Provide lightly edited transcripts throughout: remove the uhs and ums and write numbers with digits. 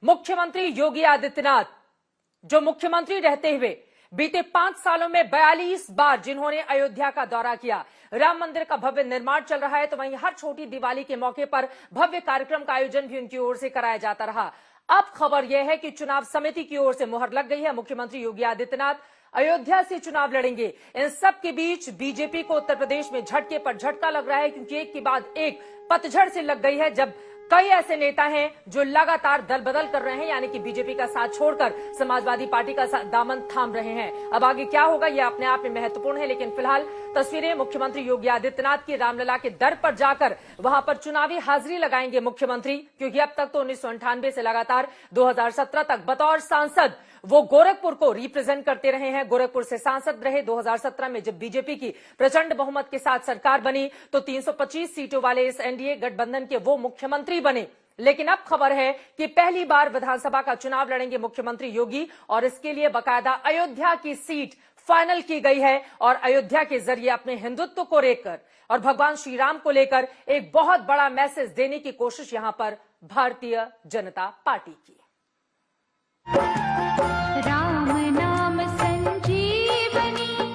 मुख्यमंत्री योगी आदित्यनाथ जो मुख्यमंत्री रहते हुए बीते 5 सालों में 42 बार जिन्होंने अयोध्या का दौरा किया, राम मंदिर का भव्य निर्माण चल रहा है, तो वहीं हर छोटी दिवाली के मौके पर भव्य कार्यक्रम का आयोजन भी उनकी ओर से कराया जाता रहा। अब खबर यह है कि चुनाव समिति की ओर से मुहर लग गई है। मुख्यमंत्री योगी आदित्यनाथ अयोध्या से चुनाव लड़ेंगे। इन सब के बीच बीजेपी को उत्तर प्रदेश में झटके पर झटका लग रहा है, क्योंकि एक के बाद एक पतझड़ से लग गई है, जब कई ऐसे नेता हैं जो लगातार दल बदल कर रहे हैं, यानी कि बीजेपी का साथ छोड़कर समाजवादी पार्टी का दामन थाम रहे हैं। अब आगे क्या होगा यह अपने आप में महत्वपूर्ण है, लेकिन फिलहाल तस्वीरें मुख्यमंत्री योगी आदित्यनाथ की रामलला के दर पर जाकर वहां पर चुनावी हाजिरी लगाएंगे मुख्यमंत्री, क्योंकि अब तक तो 1998 से लगातार 2017 तक बतौर सांसद वो गोरखपुर को रिप्रेजेंट करते रहे हैं। गोरखपुर से सांसद रहे। 2017 में जब बीजेपी की प्रचंड बहुमत के साथ सरकार बनी तो 325 सीटों वाले इस एनडीए गठबंधन के वो मुख्यमंत्री बने। लेकिन अब खबर है कि पहली बार विधानसभा का चुनाव लड़ेंगे मुख्यमंत्री योगी, और इसके लिए बकायदा अयोध्या की सीट फाइनल की गई है, और अयोध्या के जरिए अपने हिंदुत्व को लेकर और भगवान श्री राम को लेकर एक बहुत बड़ा मैसेज देने की कोशिश यहां पर भारतीय जनता पार्टी की। राम नाम संजीवनी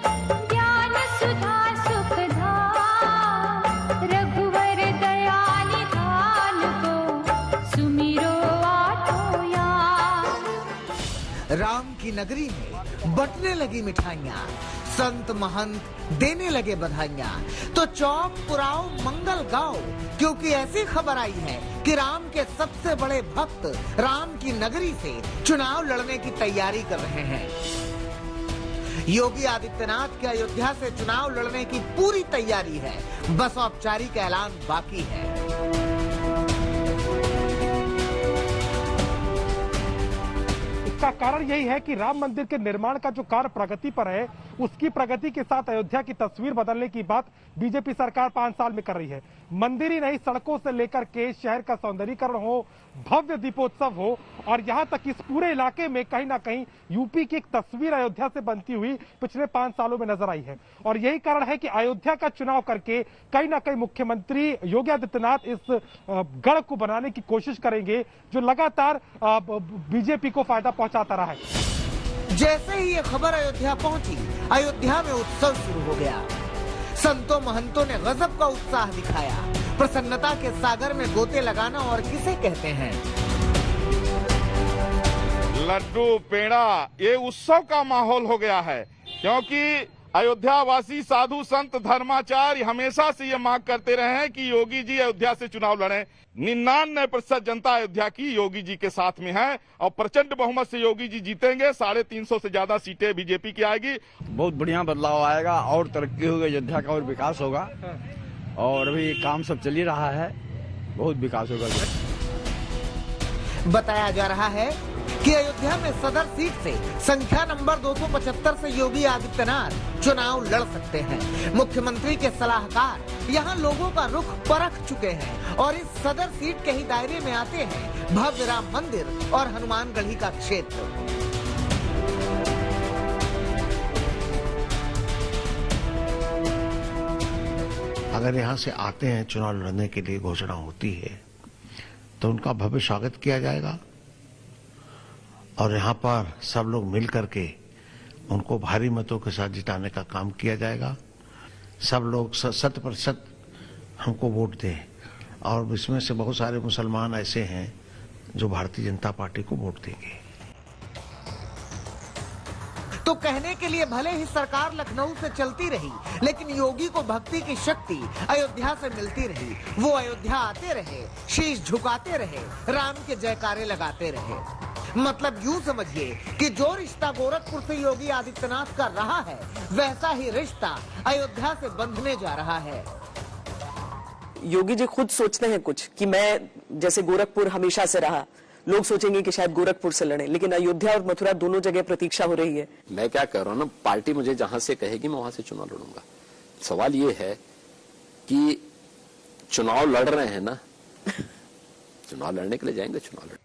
ज्ञान सुधा सुखधाम, रघुवर दया निधान को सुमिरो आठों याम। राम की नगरी में बंटने लगी मिठाइयाँ, संत महंत देने लगे बधाइयाँ, तो चौक पुराओ मंगल गाओ, क्योंकि ऐसी खबर आई है कि राम के सबसे बड़े भक्त राम की नगरी से चुनाव लड़ने की तैयारी कर रहे हैं। योगी आदित्यनाथ के अयोध्या से चुनाव लड़ने की पूरी तैयारी है, बस औपचारिक ऐलान बाकी है। इसका कारण यही है कि राम मंदिर के निर्माण का जो कार्य प्रगति पर है, उसकी प्रगति के साथ अयोध्या की तस्वीर बदलने की बात बीजेपी सरकार 5 साल में कर रही है। मंदिर ही नहीं, सड़कों से लेकर के शहर का सौंदर्यीकरण हो, भव्य दीपोत्सव हो, और यहां तक इस पूरे इलाके में कहीं ना कहीं यूपी की एक तस्वीर अयोध्या से बनती हुई पिछले 5 सालों में नजर आई है। और यही कारण है कि अयोध्या का चुनाव करके कहीं ना कहीं मुख्यमंत्री योगी आदित्यनाथ इस गढ़ को बनाने की कोशिश करेंगे, जो लगातार बीजेपी को फायदा पहुंचाता रहा है। जैसे ही ये खबर अयोध्या पहुंची, अयोध्या में उत्सव शुरू हो गया। संतों महंतों ने गजब का उत्साह दिखाया। प्रसन्नता के सागर में गोते लगाना और किसे कहते हैं। लड्डू पेड़ा ये उत्सव का माहौल हो गया है, क्योंकि अयोध्या वासी साधु संत धर्माचार्य हमेशा से ये मांग करते रहे हैं कि योगी जी अयोध्या से चुनाव लड़ें। 99% जनता अयोध्या की योगी जी के साथ में है, और प्रचंड बहुमत से योगी जी जीतेंगे। 350 से ज्यादा सीटें बीजेपी की आएगी। बहुत बढ़िया बदलाव आएगा, और तरक्की होगी, अयोध्या का और विकास होगा, और अभी काम सब चल ही रहा है, बहुत विकास होगा। बताया जा रहा है कि अयोध्या में सदर सीट से संख्या नंबर 275 से योगी आदित्यनाथ चुनाव लड़ सकते हैं। मुख्यमंत्री के सलाहकार यहां लोगों का रुख परख चुके हैं, और इस सदर सीट के ही दायरे में आते हैं भव्य राम मंदिर और हनुमानगढ़ी का क्षेत्र। अगर यहाँ से आते हैं चुनाव लड़ने के लिए, घोषणा होती है, तो उनका भव्य स्वागत किया जाएगा, और यहाँ पर सब लोग मिल करके उनको भारी मतों के साथ जिताने का काम किया जाएगा। सब लोग 100% हमको वोट दें, और इसमें से बहुत सारे मुसलमान ऐसे हैं जो भारतीय जनता पार्टी को वोट देंगे। तो कहने के लिए भले ही सरकार लखनऊ से चलती रही, लेकिन योगी को भक्ति की शक्ति अयोध्या से मिलती रही। वो अयोध्या आते रहे, शीश झुकाते रहे, राम के जयकारे लगाते रहे। मतलब यूं समझिए कि जो रिश्ता गोरखपुर से योगी आदित्यनाथ का रहा है, वैसा ही रिश्ता अयोध्या से बंधने जा रहा है। योगी जी खुद सोचते हैं कुछ कि मैं जैसे गोरखपुर हमेशा से रहा, लोग सोचेंगे कि शायद गोरखपुर से लड़े, लेकिन अयोध्या और मथुरा दोनों जगह प्रतीक्षा हो रही है। मैं क्या कह रहा हूँ ना, पार्टी मुझे जहां से कहेगी मैं वहां से चुनाव लड़ूंगा। सवाल ये है कि चुनाव लड़ रहे हैं ना, चुनाव लड़ने के लिए जाएंगे, चुनाव लड़।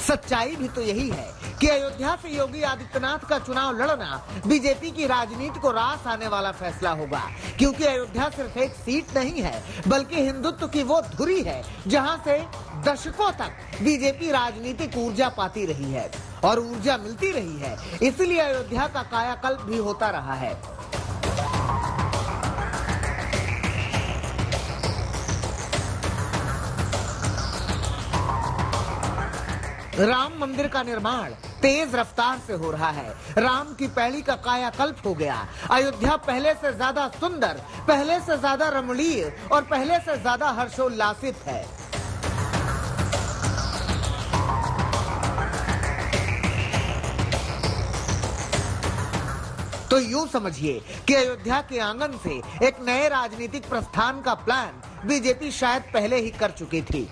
सच्चाई भी तो यही है कि अयोध्या से योगी आदित्यनाथ का चुनाव लड़ना बीजेपी की राजनीति को रास आने वाला फैसला होगा, क्योंकि अयोध्या सिर्फ एक सीट नहीं है, बल्कि हिंदुत्व की वो धुरी है जहां से दशकों तक बीजेपी राजनीतिक ऊर्जा पाती रही है और ऊर्जा मिलती रही है, इसलिए अयोध्या का कायाकल्प भी होता रहा है। राम मंदिर का निर्माण तेज रफ्तार से हो रहा है। राम की पैड़ी का कायाकल्प हो गया। अयोध्या पहले से ज्यादा सुंदर, पहले से ज्यादा रमणीय और पहले से ज्यादा हर्षोल्लासित है। तो यूं समझिए कि अयोध्या के आंगन से एक नए राजनीतिक प्रस्थान का प्लान बीजेपी शायद पहले ही कर चुकी थी।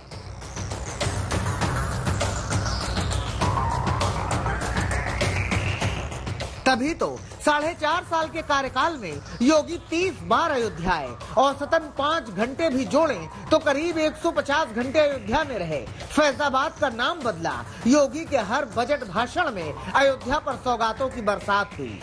तभी तो 4.5 साल के कार्यकाल में योगी 30 बार अयोध्या आए। औसतन 5 घंटे भी जोड़ें तो करीब 150 घंटे अयोध्या में रहे। फैजाबाद का नाम बदला। योगी के हर बजट भाषण में अयोध्या पर सौगातों की बरसात हुई।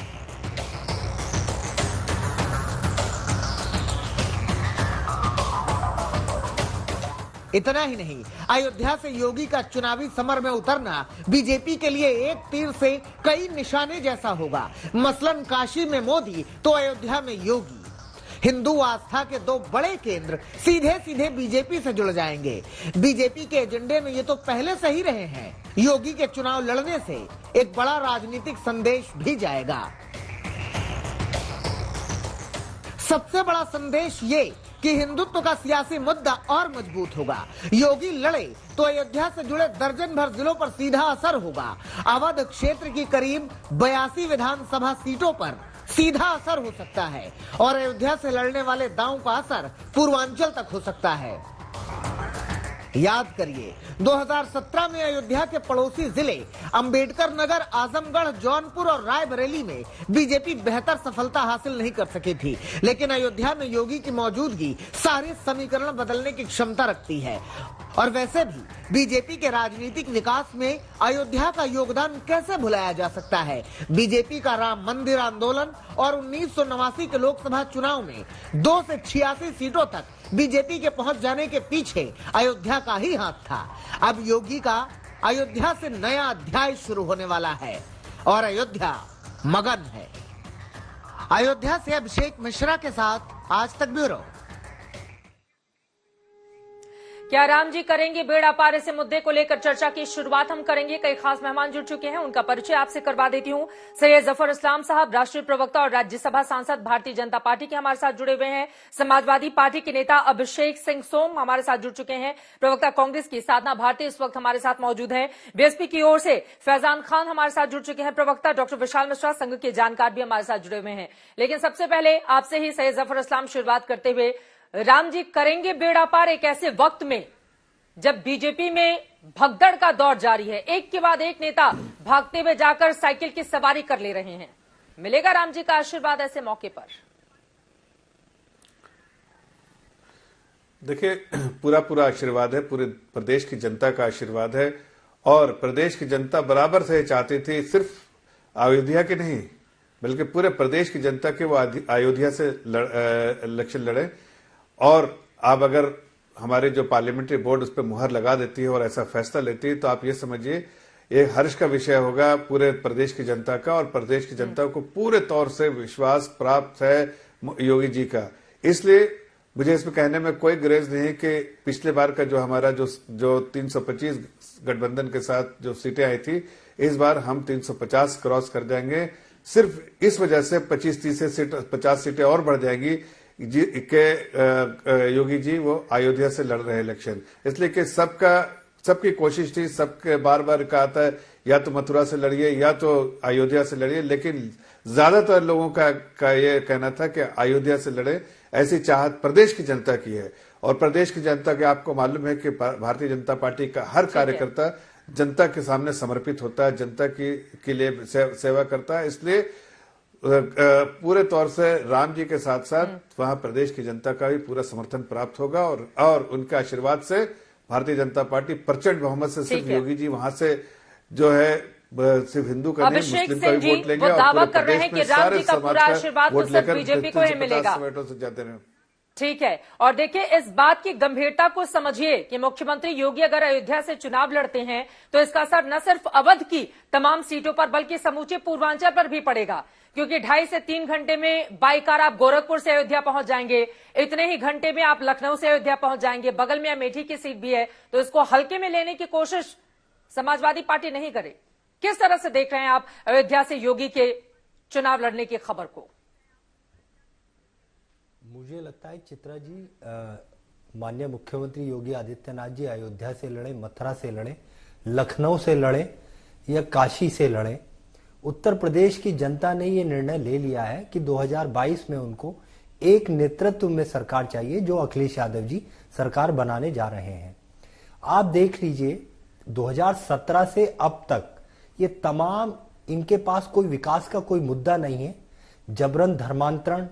इतना ही नहीं, अयोध्या से योगी का चुनावी समर में उतरना बीजेपी के लिए एक तीर से कई निशाने जैसा होगा। मसलन काशी में मोदी तो अयोध्या में योगी। हिंदू आस्था के 2 बड़े केंद्र सीधे सीधे बीजेपी से जुड़ जाएंगे। बीजेपी के एजेंडे में ये तो पहले से ही रहे हैं। योगी के चुनाव लड़ने से एक बड़ा राजनीतिक संदेश भी जाएगा। सबसे बड़ा संदेश ये कि हिंदुत्व का सियासी मुद्दा और मजबूत होगा। योगी लड़े तो अयोध्या से जुड़े दर्जन भर जिलों पर सीधा असर होगा। अवध क्षेत्र की करीब 82 विधानसभा सीटों पर सीधा असर हो सकता है और अयोध्या से लड़ने वाले दांव का असर पूर्वांचल तक हो सकता है। याद करिए, 2017 में अयोध्या के पड़ोसी जिले अंबेडकर नगर, आजमगढ़, जौनपुर और रायबरेली में बीजेपी बेहतर सफलता हासिल नहीं कर सकी थी, लेकिन अयोध्या में योगी की मौजूदगी सारे समीकरण बदलने की क्षमता रखती है। और वैसे भी बीजेपी के राजनीतिक विकास में अयोध्या का योगदान कैसे भुलाया जा सकता है। बीजेपी का राम मंदिर आंदोलन और 1989 के लोकसभा चुनाव में 2 से 86 सीटों तक बीजेपी के पहुंच जाने के पीछे अयोध्या का ही हाथ था। अब योगी का अयोध्या से नया अध्याय शुरू होने वाला है और अयोध्या मगन है। अयोध्या से अभिषेक मिश्रा के साथ आज तक ब्यूरो। क्या राम जी करेंगे बेड़ा पार, इसे मुद्दे को लेकर चर्चा की शुरुआत हम करेंगे। कई खास मेहमान जुड़ चुके हैं, उनका परिचय आपसे करवा देती हूं। सैयद जफर इस्लाम साहब, राष्ट्रीय प्रवक्ता और राज्यसभा सांसद, भारतीय जनता पार्टी के हमारे साथ जुड़े हुए हैं। समाजवादी पार्टी के नेता अभिषेक सिंह सोम हमारे साथ जुड़ चुके हैं। प्रवक्ता कांग्रेस की साधना भारती इस वक्त हमारे साथ मौजूद हैं। बीएसपी की ओर से फैजान खान हमारे साथ जुड़ चुके हैं। प्रवक्ता डॉक्टर विशाल मिश्रा, संघ के जानकार भी हमारे साथ जुड़े हुए हैं। लेकिन सबसे पहले आपसे ही सैयद जफर इस्लाम शुरुआत करते हुए, राम जी करेंगे बेड़ा पार एक ऐसे वक्त में जब बीजेपी में भगदड़ का दौर जारी है, एक के बाद एक नेता भागते हुए जाकर साइकिल की सवारी कर ले रहे हैं, मिलेगा राम जी का आशीर्वाद ऐसे मौके पर? देखिए, पूरा आशीर्वाद है, पूरे प्रदेश की जनता का आशीर्वाद है। और प्रदेश की जनता बराबर से चाहती थी, सिर्फ अयोध्या की नहीं बल्कि पूरे प्रदेश की जनता के वो अयोध्या से इलेक्शन लड़े। और अब अगर हमारे जो पार्लियामेंट्री बोर्ड उस पर मुहर लगा देती है और ऐसा फैसला लेती है, तो आप ये समझिए एक हर्ष का विषय होगा पूरे प्रदेश की जनता का। और प्रदेश की जनता को पूरे तौर से विश्वास प्राप्त है योगी जी का। इसलिए मुझे इसमें कहने में कोई गुरेज नहीं कि पिछले बार का जो हमारा जो 325 गठबंधन के साथ जो सीटें आई थी, इस बार हम 350 क्रॉस कर जाएंगे। सिर्फ इस वजह से 25-30 से 50 सीटें और बढ़ जाएंगी के योगी जी वो अयोध्या से लड़ रहे इलेक्शन। इसलिए कि सबकी कोशिश थी, सबके बार बार कहा था या तो मथुरा से लड़िए या तो अयोध्या से लड़िए, लेकिन ज्यादातर लोगों का ये कहना था कि अयोध्या से लड़े। ऐसी चाहत प्रदेश की जनता की है। और प्रदेश की जनता के आपको मालूम है कि भारतीय जनता पार्टी का हर कार्यकर्ता जनता के सामने समर्पित होता है, जनता के लिए सेवा करता है। इसलिए पूरे तौर से राम जी के साथ साथ वहां प्रदेश की जनता का भी पूरा समर्थन प्राप्त होगा। और उनके आशीर्वाद से भारतीय जनता पार्टी प्रचंड बहुमत से सिर्फ योगी जी वहां से जो है सिर्फ हिंदू का नहीं मुस्लिम का भी वोट लेंगे। और पूरे प्रदेश में सारे समाज का वोट लेकर 350 सीटों से जाते रहे। ठीक है, और देखिए इस बात की गंभीरता को समझिए कि मुख्यमंत्री योगी अगर अयोध्या से चुनाव लड़ते हैं तो इसका असर न सिर्फ अवध की तमाम सीटों पर बल्कि समूचे पूर्वांचल पर भी पड़ेगा, क्योंकि 2.5 से 3 घंटे में बाई कार आप गोरखपुर से अयोध्या पहुंच जाएंगे, इतने ही घंटे में आप लखनऊ से अयोध्या पहुंच जाएंगे, बगल में अमेठी की सीट भी है, तो इसको हल्के में लेने की कोशिश समाजवादी पार्टी नहीं करे। किस तरह से देख रहे हैं आप अयोध्या से योगी के चुनाव लड़ने की खबर को? मुझे लगता है चित्रा जी, माननीय मुख्यमंत्री योगी आदित्यनाथ जी अयोध्या से लड़े, मथुरा से लड़े, लखनऊ से लड़े या काशी से लड़े, उत्तर प्रदेश की जनता ने ये निर्णय ले लिया है कि 2022 में उनको एक नेतृत्व में सरकार चाहिए, जो अखिलेश यादव जी सरकार बनाने जा रहे हैं। आप देख लीजिए 2017 से अब तक ये तमाम, इनके पास कोई विकास का कोई मुद्दा नहीं है। जबरन धर्मांतरण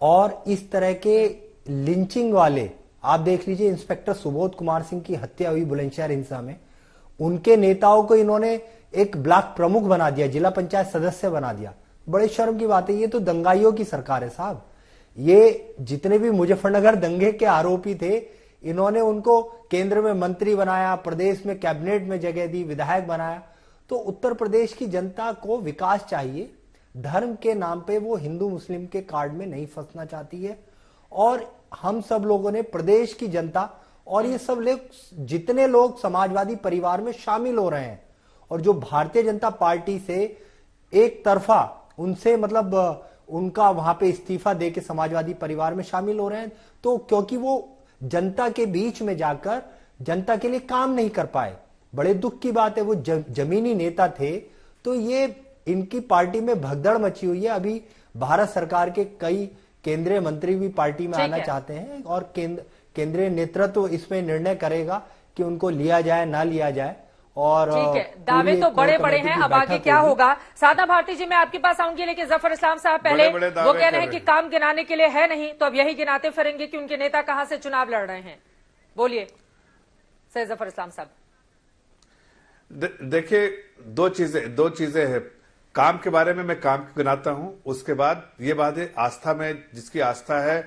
और इस तरह के लिंचिंग वाले, आप देख लीजिए इंस्पेक्टर सुबोध कुमार सिंह की हत्या हुई बुलंदशहर हिंसा में, उनके नेताओं को इन्होंने एक ब्लॉक प्रमुख बना दिया, जिला पंचायत सदस्य बना दिया। बड़े शर्म की बात है, ये तो दंगाइयों की सरकार है साहब। ये जितने भी मुजफ्फरनगर दंगे के आरोपी थे, इन्होंने उनको केंद्र में मंत्री बनाया, प्रदेश में कैबिनेट में जगह दी, विधायक बनाया। तो उत्तर प्रदेश की जनता को विकास चाहिए, धर्म के नाम पे वो हिंदू मुस्लिम के कार्ड में नहीं फंसना चाहती है। और हम सब लोगों ने, प्रदेश की जनता और ये सब लोग, जितने लोग समाजवादी परिवार में शामिल हो रहे हैं और जो भारतीय जनता पार्टी से एक तरफा उनसे मतलब उनका वहां पे इस्तीफा देके समाजवादी परिवार में शामिल हो रहे हैं, तो क्योंकि वो जनता के बीच में जाकर जनता के लिए काम नहीं कर पाए। बड़े दुख की बात है, वो जमीनी नेता थे, तो ये इनकी पार्टी में भगदड़ मची हुई है। अभी भारत सरकार के कई केंद्रीय मंत्री भी पार्टी में आना चाहते हैं और केंद्रीय नेतृत्व इसमें निर्णय करेगा कि उनको लिया जाए ना लिया जाए। और ठीक है, दावे तो बड़े बड़े हैं, अब आगे क्या होगा? साधना भारती जी, मैं आपके पास आऊंगी, लेकिन जफर इस्लाम साहब पहले वो कह रहे हैं कि काम गिनाने के लिए है नहीं, तो अब यही गिनाते फिरेंगे कि उनके नेता कहां से चुनाव लड़ रहे हैं। बोलिए सैयद जफर इस्लाम साहब। देखिए, दो चीजें हैं। काम के बारे में मैं काम गिनाता हूं, उसके बाद ये बात है आस्था में, जिसकी आस्था है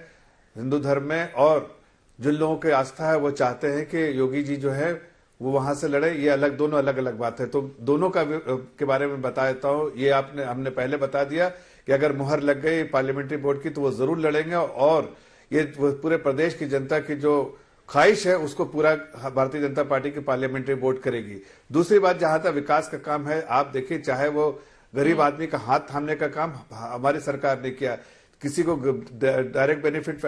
हिंदू धर्म में और जिन लोगों की आस्था है वो चाहते हैं कि योगी जी जो है वो वहां से लड़े, ये दोनों अलग अलग बात है। तो दोनों के बारे में बता देता हूं। ये हमने पहले बता दिया कि अगर मुहर लग गई पार्लियामेंट्री बोर्ड की तो वो जरूर लड़ेंगे, और ये पूरे प्रदेश की जनता की जो ख्वाहिश है उसको पूरा भारतीय जनता पार्टी की पार्लियामेंट्री बोर्ड करेगी। दूसरी बात, जहां तक विकास का काम है, आप देखिए, चाहे वो गरीब आदमी का हाथ थामने का काम हमारी सरकार ने किया, किसी को डायरेक्ट बेनिफिट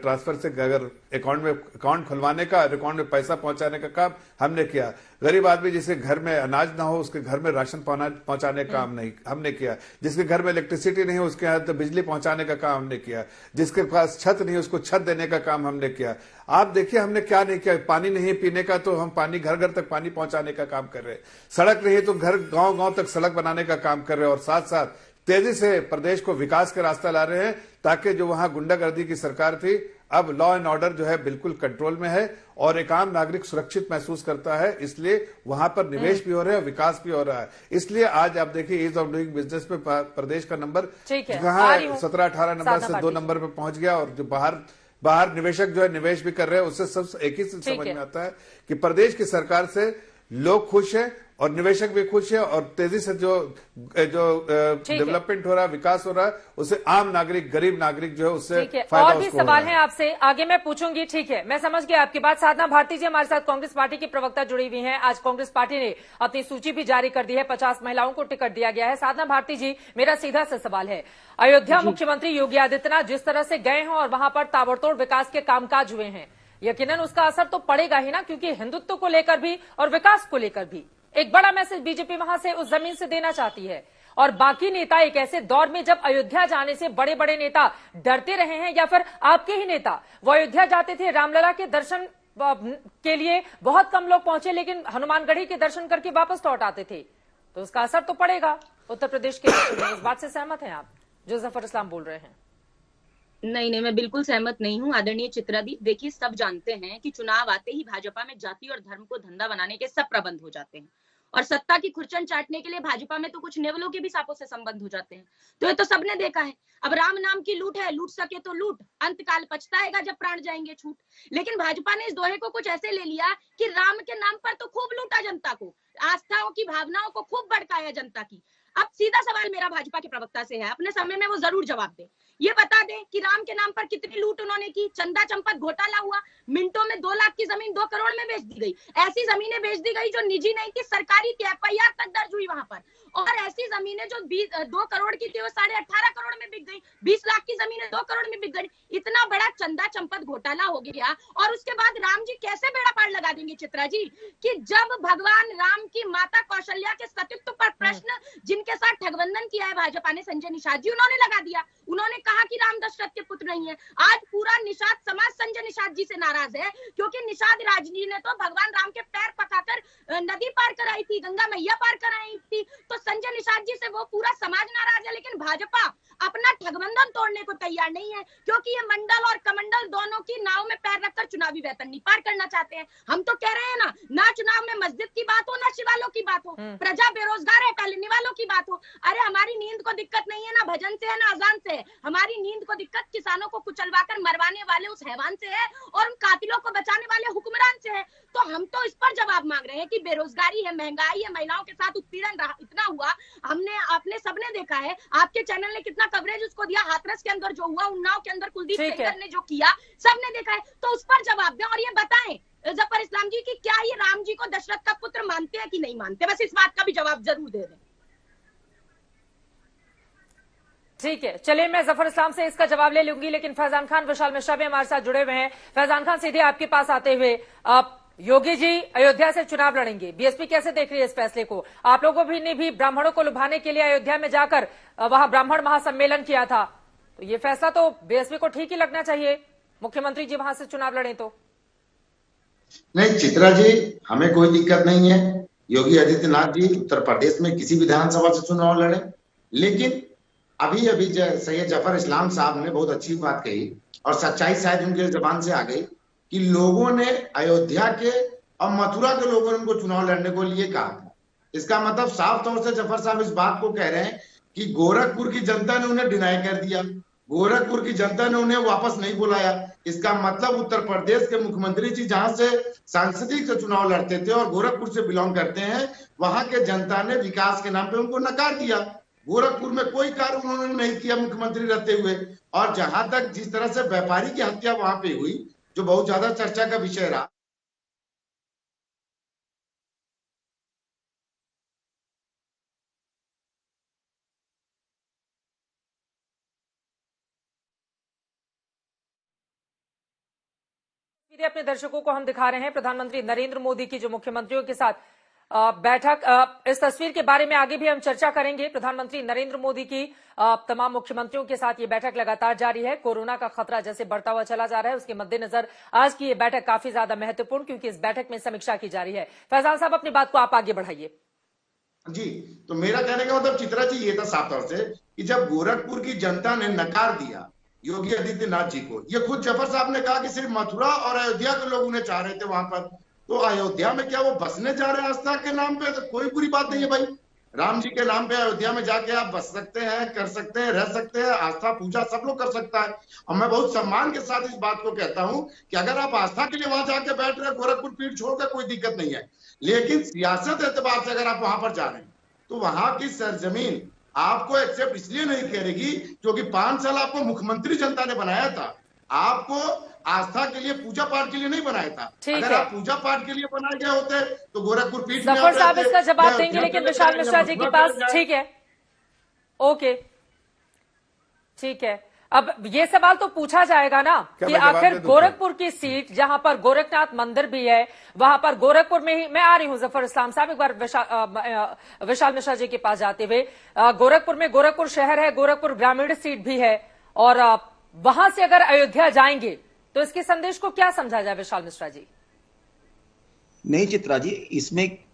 ट्रांसफर से अगर अकाउंट खुलवाने का, अकाउंट में पैसा पहुंचाने का काम हमने किया। गरीब आदमी जिसके घर में अनाज ना हो उसके घर में राशन पहुंचाने का काम नहीं हमने किया। जिसके घर में इलेक्ट्रिसिटी नहीं हो उसके यहाँ तो बिजली पहुंचाने का काम हमने किया। जिसके पास छत नहीं उसको छत देने का काम हमने किया। आप देखिए हमने क्या नहीं किया। पानी नहीं पीने का तो हम पानी घर घर तक पानी पहुंचाने का काम कर रहे हैं। सड़क नहीं तो घर गांव तक सड़क बनाने का काम कर रहे हैं, और साथ साथ तेजी से प्रदेश को विकास का रास्ता ला रहे हैं, ताकि जो वहां गुंडागर्दी की सरकार थी, अब लॉ एंड ऑर्डर जो है बिल्कुल कंट्रोल में है और एक आम नागरिक सुरक्षित महसूस करता है। इसलिए वहां पर निवेश भी हो रहा है, विकास भी हो रहा है। इसलिए आज आप देखिए ईज ऑफ डूइंग बिजनेस पे प्रदेश का नंबर जहां 17-18 नंबर से 2 नंबर पे पहुंच गया, और जो बाहर निवेशक जो है निवेश भी कर रहे हैं, उससे सब एक ही समझ में आता है कि प्रदेश की सरकार से लोग खुश हैं और निवेशक भी खुश है, और तेजी से जो डेवलपमेंट हो रहा है, विकास हो रहा है, उससे आम नागरिक, गरीब नागरिक जो है उससे फायदा। और भी सवाल हैं आपसे, आगे मैं पूछूंगी। ठीक है, मैं समझ गया आपकी बात। साधना भारती जी हमारे साथ कांग्रेस पार्टी की प्रवक्ता जुड़ी हुई हैं। आज कांग्रेस पार्टी ने अपनी सूची भी जारी कर दी है, 50 महिलाओं को टिकट दिया गया है। साधना भारती जी, मेरा सीधा सा सवाल है, अयोध्या मुख्यमंत्री योगी आदित्यनाथ जिस तरह से गए हैं और वहां पर ताबड़तोड़ विकास के कामकाज हुए हैं, यकीनन उसका असर तो पड़ेगा ही ना, क्योंकि हिंदुत्व को लेकर भी और विकास को लेकर भी एक बड़ा मैसेज बीजेपी वहां से उस जमीन से देना चाहती है। और बाकी नेता एक ऐसे दौर में जब अयोध्या जाने से बड़े बड़े नेता डरते रहे हैं, या फिर आपके ही नेता वो अयोध्या जाते थे रामलला के दर्शन के लिए, बहुत कम लोग पहुंचे, लेकिन हनुमानगढ़ी के दर्शन करके वापस लौट आते थे, तो उसका असर तो पड़ेगा उत्तर प्रदेश के में। इस बात से सहमत हैं आप जो जफर इस्लाम बोल रहे हैं? नहीं, मैं बिल्कुल सहमत नहीं हूँ आदरणीय चित्रा दी। देखिए, सब जानते हैं कि चुनाव आते ही भाजपा में जाति और धर्म को धंधा बनाने के सब प्रबंध हो जाते हैं, और सत्ता की खुरचन चाटने के लिए भाजपा में तो कुछ नेवलों के भी सांपों से संबंध हो जाते हैं। तो ये तो सबने देखा है। अब राम नाम की लूट है, लूट सके तो लूट, अंतकाल पछताएगा जब प्राण जाएंगे छूट। लेकिन भाजपा ने इस दोहे को कुछ ऐसे ले लिया कि राम के नाम पर तो खूब लूटा जनता को, आस्थाओं की भावनाओं को खूब भड़काया जनता की। अब सीधा सवाल मेरा भाजपा के प्रवक्ता से है, अपने समय में वो जरूर जवाब दे, ये बता दे कि राम के नाम पर कितनी लूट उन्होंने की। चंदा चंपत घोटाला हुआ, मिनटों में 2 लाख की जमीन 2 करोड़ में बेच दी गई। ऐसी जमीनें बेच दी गई जो निजी नहीं थी, सरकारी थी, FIR तक दर्ज हुई वहां पर। और ऐसी जमीनें जो 2 करोड़ की थी वो 18.5 करोड़ में बिक गई। 20 लाख की जमीनें 2 करोड़ में बिक गई। इतना बड़ा चंदा चंपत घोटाला हो गया। और उसके बाद राम जी कैसे बेड़ा पार लगा देंगे चित्रा जी, कि जब भगवान राम की माता कौशल्या के सतीत्व पर प्रश्न जिनके साथ ठगबंधन किया है भाजपा ने, संजय निषाद जी, उन्होंने लगा दिया। उन्होंने कहा कि राम दशरथ के पुत्र नहीं है। आज पूरा निषाद समाज संजय निषाद जी से नाराज है, क्योंकि निषाद राज जी ने तो भगवान राम के पैर पकाकर नदी पार कराई थी, गंगा मैया पार कराई थी। तो संजय निषाद जी से वो पूरा समाज नाराज है। लेकिन भाजपा अपना ठगबंधन तोड़ने को तैयार नहीं है, क्योंकि ये मंडल और कमंडल दोनों की नाव में पैर रखकर चुनावी वेतन नहीं पार करना चाहते हैं। हम तो कह रहे हैं ना चुनाव में मस्जिद की बात हो, ना शिवालों की बात हो, प्रजा बेरोजगार है, पहले निवालों की बात हो। अरे हमारी नींद को दिक्कत नहीं है, ना भजन से है ना अजान से है। हमारी नींद को दिक्कत किसानों को कुचलवाकर मरवाने वाले उस हैवान से है और उन कातिलों को बचाने वाले हुक्मरान से है। तो हम तो इस पर जवाब मांग रहे हैं कि बेरोजगारी है, महंगाई है, महिलाओं के साथ उत्पीड़न इतना हुआ। आपने सबने देखा है, आपके चैनल ने कितना कवरेज उसको दिया। हाथरस के अंदर जो हुआ, उन्नाव के अंदर कुलदीप सेंगर ने जो किया, सबने देखा है। तो उस पर जवाब दें और ये बताएं जफर इस्लाम जी की क्या ये राम जी को दशरथ का पुत्र मानते हैं कि नहीं मानते। बस इस बात का भी जवाब जरूर दे दें। ठीक है, चलिए मैं जफर इस्लाम से इसका जवाब ले लूंगी, लेकिन फैजान खान विशाल मिश्रा भी हमारे साथ जुड़े हुए हैं। फैजान खान, सीधे आपके पास आते हुए, योगी जी अयोध्या से चुनाव लड़ेंगे, बीएसपी कैसे देख रही है इस फैसले को? आप लोगों ने भी ब्राह्मणों को लुभाने के लिए अयोध्या में जाकर वहां ब्राह्मण महासम्मेलन किया था, तो ये फैसला तो बीएसपी को ठीक ही लगना चाहिए, मुख्यमंत्री जी वहां से चुनाव लड़े तो। नहीं चित्रा जी, हमें कोई दिक्कत नहीं है योगी आदित्यनाथ जी उत्तर प्रदेश में किसी विधानसभा से चुनाव लड़े। लेकिन अभी सैयद जफर इस्लाम साहब ने बहुत अच्छी बात कही और सच्चाई शायद उनके जबान से आ गई कि लोगों ने अयोध्या के और मथुरा के लोगों ने उनको चुनाव लड़ने को लिए कहा था। इसका मतलब साफ तौर से जफर साहब इस बात को कह रहे हैं कि गोरखपुर की जनता ने उन्हें डिनाई कर दिया, गोरखपुर की जनता ने उन्हें वापस नहीं बुलाया। इसका मतलब उत्तर प्रदेश के मुख्यमंत्री जी जहां से सांसदीय से चुनाव लड़ते थे और गोरखपुर से बिलोंग करते हैं, वहां के जनता ने विकास के नाम पे उनको नकार दिया। गोरखपुर में कोई कार्य उन्होंने नहीं किया मुख्यमंत्री रहते हुए। और जहां तक जिस तरह से व्यापारी की हत्या वहां पे हुई, जो बहुत ज्यादा चर्चा का विषय रहा, अपने दर्शकों को हम दिखा रहे हैं प्रधानमंत्री नरेंद्र मोदी की जो मुख्यमंत्रियों के साथ बैठक, इस तस्वीर के बारे में आगे भी हम चर्चा करेंगे। प्रधानमंत्री नरेंद्र मोदी की तमाम मुख्यमंत्रियों के साथ ये बैठक लगातार जारी है। कोरोना का खतरा जैसे बढ़ता हुआ चला जा रहा है, उसके मद्देनजर आज की ये बैठक काफी ज्यादा महत्वपूर्ण, क्योंकि इस बैठक में समीक्षा की जा रही है। फैजान साहब, अपनी बात को आप आगे बढ़ाइए। जी, तो मेरा कहने का मतलब चित्रा जी ये था साफ तौर से कि जब गोरखपुर की जनता ने नकार दिया योगी आदित्यनाथ जी को, ये खुद जफर साहब ने कहा कि सिर्फ मथुरा और अयोध्या के लोग उन्हें चाह रहे थे वहां पर, तो अयोध्या में क्या वो बसने जा रहे हैं आस्था के नाम पे? तो कोई बुरी बात नहीं है भाई, राम जी के नाम पे अयोध्या में जाके आप बस सकते हैं, कर सकते हैं, रह सकते हैं, आस्था पूजा सब लोग कर सकता है। और मैं बहुत सम्मान के साथ इस बात को कहता हूं कि अगर आप आस्था के लिए वहां जाके बैठ रहे हैं गोरखपुर पीठ छोड़कर, कोई दिक्कत नहीं है। लेकिन सियासत एतबार से अगर आप वहां पर जा रहे हैं तो वहां की सरजमीन आपको एक्सेप्ट इसलिए नहीं करेगी क्योंकि 5 साल आपको मुख्यमंत्री जनता ने बनाया था, आपको आस्था के लिए, पूजा पाठ के लिए नहीं बनाया था। अगर आप पूजा पाठ के लिए बनाए गए होते तो गोरखपुर पीठ में जफर साहब इसका जवाब देंगे, लेकिन विशाल मिश्रा जी के पास, ठीक है, ओके, ठीक है। अब ये सवाल तो पूछा जाएगा ना कि आखिर गोरखपुर की सीट जहां पर गोरखनाथ मंदिर भी है, वहां पर गोरखपुर में ही, मैं आ रही हूं जफर इस्लाम साहब, एक बार विशाल मिश्रा जी के पास जाते हुए, गोरखपुर में गोरखपुर शहर है, गोरखपुर ग्रामीण सीट भी है, और वहां से अगर अयोध्या जाएंगे तो इसके संदेश को क्या समझा जाए विशाल मिश्रा जी? नहीं चित्रा जी,